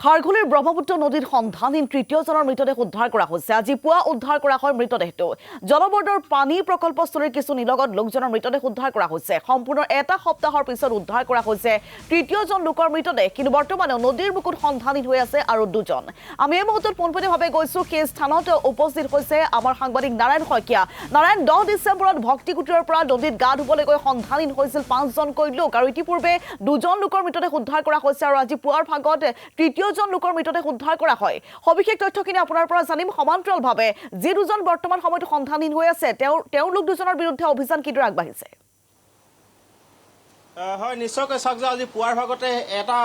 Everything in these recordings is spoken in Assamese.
খাৰঘুলিৰ ব্ৰহ্মপুত্ৰ নদীত সন্ধানহীন তৃতীয়জনৰ মৃতদেহ উদ্ধাৰ কৰা হৈছে। আজি পুৱা উদ্ধাৰ কৰা হয় মৃতদেহটো। জলবৰ্ডৰ পানী প্ৰকল্পস্থলীৰ কিছু নিলগত লোকজনৰ মৃতদেহ উদ্ধাৰ কৰা হৈছে। সম্পূৰ্ণ এটা সপ্তাহৰ পিছত উদ্ধাৰ কৰা হৈছে তৃতীয়জন লোকৰ মৃতদেহ, কিন্তু বৰ্তমানেও নদীৰ বুকুত সন্ধানহীন হৈ আছে আৰু দুজন। আমি এই মুহূৰ্তত পোনপটীয়াভাৱে গৈছো সেই স্থানত উপস্থিত হৈছে আমাৰ সাংবাদিক নাৰায়ণ শইকীয়া। নাৰায়ণ, 10 ডিচেম্বৰত ভক্তিকুটীৰৰ পৰা নদীত গা ধুবলৈ গৈ সন্ধানহীন হৈছিল 5জনকৈ লোক, আৰু ইতিপূৰ্বে 2জন লোকৰ মৃতদেহ উদ্ধাৰ কৰা হৈছে আৰু আজি পুৱাৰ ভাগত তৃতীয়জন লোকৰ মৃতদেহ উদ্ধাৰ কৰা হয়। সবিশেষ তথ্যখিনি আপোনাৰ পৰা জানিম। সমান্তৰালভাৱে যি 2জন বৰ্তমান সময়ত সন্ধানহীন হৈ আছে তেওঁলোক 2জনৰ বিৰুদ্ধে অভিযান কিদৰে আগবাঢ়িছে? হয়, নিশ্চয়কৈ চাওক যে আজি পুৱাৰ ভাগতে এটা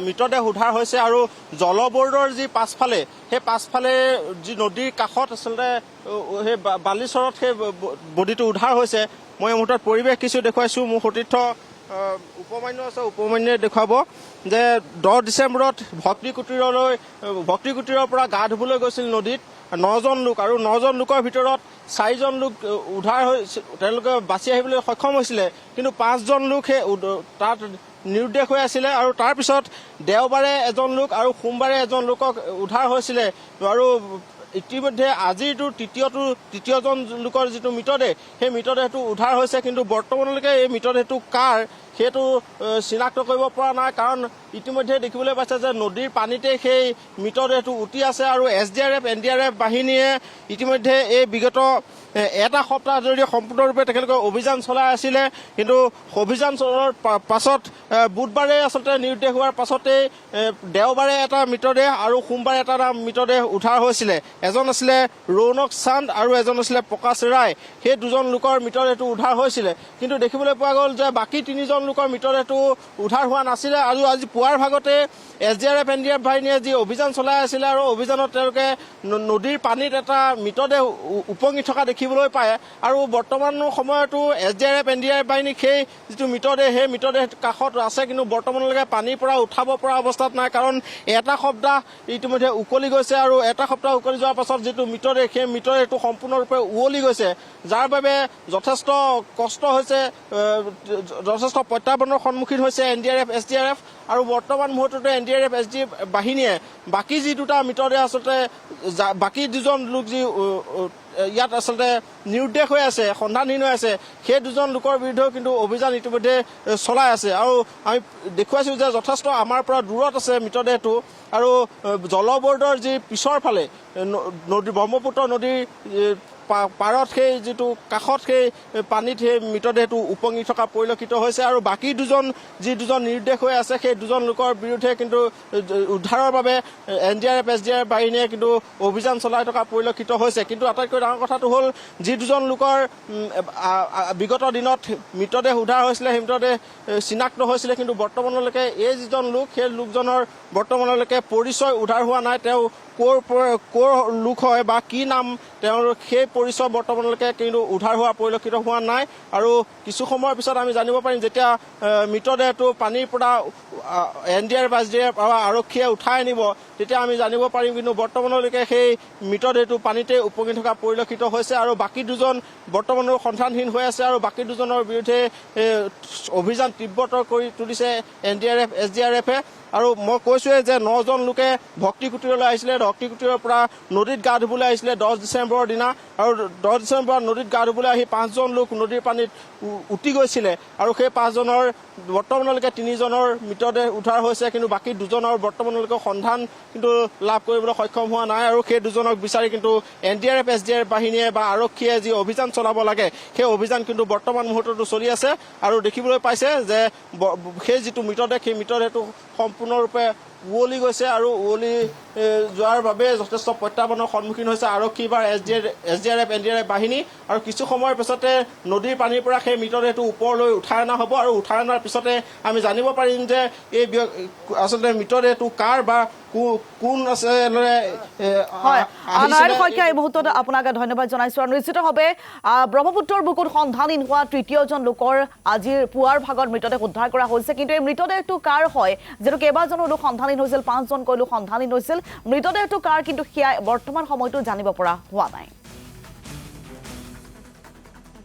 মৃতদেহ উদ্ধাৰ হৈছে আৰু জলবৰ্ডৰ যি পাছফালে সেই পাছফালে যি নদীৰ কাষত আচলতে সেই বালিচৰত সেই বডিটো উদ্ধাৰ হৈছে। মই এই মুহূৰ্তত পৰিৱেশ কিছু দেখুৱাইছোঁ। মোৰ সতীৰ্থ উপমান্য আছে, উপমান্যই দেখুৱাব যে 10 ডিচেম্বৰত ভক্তিকুটীৰৰ পৰা গা ধুবলৈ গৈছিল নদীত 9জন লোক, আৰু 9জন লোকৰ ভিতৰত 4জন লোক উদ্ধাৰ হৈ তেওঁলোকে বাচি আহিবলৈ সক্ষম হৈছিলে, কিন্তু 5জন লোক সেই তাত নিৰুদ্দেশ হৈ আছিলে। আৰু তাৰপিছত দেওবাৰে এজন লোক আৰু সোমবাৰে এজন লোকক উদ্ধাৰ হৈছিলে। আৰু ইতিমধ্যে আজিৰটো তৃতীয়জন লোকৰ যিটো মৃতদেহ সেই মৃতদেহটো উদ্ধাৰ হৈছে, কিন্তু বৰ্তমানলৈকে এই মৃতদেহটো কাৰ সেইটো চিনাক্ত কৰিব পৰা নাই, কাৰণ ইতিমধ্যে দেখিবলৈ পাইছে যে নদীৰ পানীতে সেই মৃতদেহটো উটি আছে। আৰু SDRF NDRF বাহিনীয়ে ইতিমধ্যে এই বিগত এটা সপ্তাহ ধৰি সম্পূৰ্ণৰূপে তেখেতলোকে অভিযান চলাই আছিলে, কিন্তু অভিযান চলোৱাৰ পাছত বুধবাৰে আচলতে নিৰুদ্দেশ হোৱাৰ পাছতেই দেওবাৰে এটা মৃতদেহ আৰু সোমবাৰে এটা মৃতদেহ উদ্ধাৰ হৈছিলে। এজন আছিলে ৰৌনক চান্দ আৰু এজন আছিলে প্ৰকাশ ৰায়। সেই 2জন লোকৰ মৃতদেহটো উদ্ধাৰ হৈছিলে, কিন্তু দেখিবলৈ পোৱা গ'ল যে বাকী 3জন লোকৰ মৃতদেহটো উদ্ধাৰ হোৱা নাছিলে। আৰু আজি পুৱাৰ ভাগতে SDRF NDRF বাহিনীয়ে যি অভিযান চলাই আছিলে আৰু অভিযানত তেওঁলোকে নদীৰ পানীত এটা মৃতদেহ উপঙি থকা দেখিবলৈ পায়। আৰু বৰ্তমান সময়তো SDRF NDRF বাহিনী সেই যিটো মৃতদেহ সেই মৃতদেহ কাষত আছে, কিন্তু বৰ্তমানলৈকে পানীৰ পৰা উঠাব পৰা অৱস্থাত নাই, কাৰণ এটা সপ্তাহ ইতিমধ্যে উকলি গৈছে। আৰু এটা সপ্তাহ উকলি যোৱাৰ পাছত যিটো মৃতদেহ সেই মৃতদেহটো সম্পূৰ্ণৰূপে উৱলি গৈছে, যাৰ বাবে যথেষ্ট কষ্ট হৈছে, যথেষ্ট প্ৰত্যাহ্বানৰ সন্মুখীন হৈছে NDRF SDRF। আৰু বৰ্তমান মুহূৰ্ততে NDRF SDRF বাহিনীয়ে বাকী যি 2টা মৃতদেহ আচলতে বাকী 2জন লোক যি ইয়াত আচলতে নিৰুদ্দেশ হৈ আছে, সন্ধানহীন হৈ আছে, সেই 2জন লোকৰ বিৰুদ্ধেও কিন্তু অভিযান ইতিমধ্যে চলাই আছে। আৰু আমি দেখুৱাইছোঁ যে যথেষ্ট আমাৰ পৰা দূৰত আছে মৃতদেহটো, আৰু জলবৰ্ডৰ যি পিছৰ ফালে ব্ৰহ্মপুত্ৰ নদীৰ পাৰত সেই যিটো কাষত সেই পানীত সেই মৃতদেহটো উপঙি থকা পৰিলক্ষিত হৈছে। আৰু বাকী 2জন নিৰুদ্দেশ হৈ আছে সেই 2জন লোকৰ বিৰুদ্ধে কিন্তু উদ্ধাৰৰ বাবে NDRF SDRF বাহিনীয়ে কিন্তু অভিযান চলাই থকা পৰিলক্ষিত হৈছে। কিন্তু আটাইতকৈ ডাঙৰ কথাটো হ'ল যি 2জন লোকৰ বিগত দিনত মৃতদেহ উদ্ধাৰ হৈছিলে সেই মৃতদেহ চিনাক্ত হৈছিলে, কিন্তু বৰ্তমানলৈকে এই যিজন লোক সেই লোকজনৰ বৰ্তমানলৈকে পৰিচয় উদ্ধাৰ হোৱা নাই। তেওঁ ক'ৰ লোক হয় বা কি নাম তেওঁৰ সেই পৰিচয় বৰ্তমানলৈকে কিন্তু উদ্ধাৰ হোৱা পৰিলক্ষিত হোৱা নাই। আৰু কিছু সময়ৰ পিছত আমি জানিব পাৰিম, যেতিয়া মৃতদেহটো পানীৰ পৰা NDRF SDRF আৰু আৰক্ষীয়ে উঠাই আনিব তেতিয়া আমি জানিব পাৰিম, কিন্তু বৰ্তমানলৈকে সেই মৃতদেহটো পানীতে উপঙি থকা পৰিলক্ষিত হৈছে। আৰু বাকী 2জন বৰ্তমানেও সন্ধানহীন হৈ আছে, আৰু বাকী 2জনৰ বিৰুদ্ধে অভিযান তীব্ৰতৰ কৰি তুলিছে NDRF SDRFে। আৰু মই কৈছোঁৱে যে 9জন লোকে ভক্তিকুটীৰলৈ আহিছিলে, ভক্তিকুটীৰৰ পৰা নদীত গা ধুবলৈ আহিছিলে 10 ডিচেম্বৰৰ দিনা, আৰু 10 ডিচেম্বৰত নদীত গা ধুবলৈ আহি 5জন লোক নদীৰ পানীত উটি গৈছিলে। আৰু সেই 5জনৰ বৰ্তমানলৈকে 3জনৰ মৃতদেহ উদ্ধাৰ হৈছে, কিন্তু বাকী 2জনৰ বৰ্তমানলৈকে সন্ধান কিন্তু লাভ কৰিবলৈ সক্ষম হোৱা নাই। আৰু সেই 2জনক বিচাৰি কিন্তু NDRF SDRF বাহিনীয়ে বা আৰক্ষীয়ে যি অভিযান চলাব লাগে সেই অভিযান কিন্তু বৰ্তমান মুহূৰ্ততো চলি আছে। আৰু দেখিবলৈ পাইছে যে সেই যিটো মৃতদেহ সেই মৃতদেহটো সম্পূৰ্ণৰূপে উৱলি গৈছে, আৰু উৱলি যোৱাৰ বাবে যথেষ্ট প্ৰত্যাহ্বানৰ সন্মুখীন হৈছে আৰক্ষী বা SDRF NDRF বাহিনী। আৰু কিছু সময়ৰ পিছতে নদীৰ পানীৰ পৰা সেই মৃতদেহটো ওপৰলৈ উঠাই অনা হ'ব, আৰু উঠাই অনাৰ পিছতে আমি জানিব পাৰিম যে এই আচলতে মৃতদেহটো কাৰ বা কোন আছে। নাৰায়ণ শইকীয়া, এই মুহূৰ্তত আপোনাক ধন্যবাদ জনাইছোঁ। আৰু নিশ্চিতভাৱে ব্ৰহ্মপুত্ৰৰ বুকুত সন্ধানহীন হোৱা তৃতীয়জন লোকৰ আজিৰ পুৱাৰ ভাগত মৃতদেহ উদ্ধাৰ কৰা হৈছে, কিন্তু এই মৃতদেহটো কাৰ হয়, যিহেতু কেইবাজনো লোক সন্ধানহীন হৈছিল, 5জনকৈ লোক সন্ধানহীন হৈছিল, মৃতদেহটো কাৰ কিন্তু সেয়া বৰ্তমান সময়তো জানিব পৰা হোৱা নাই।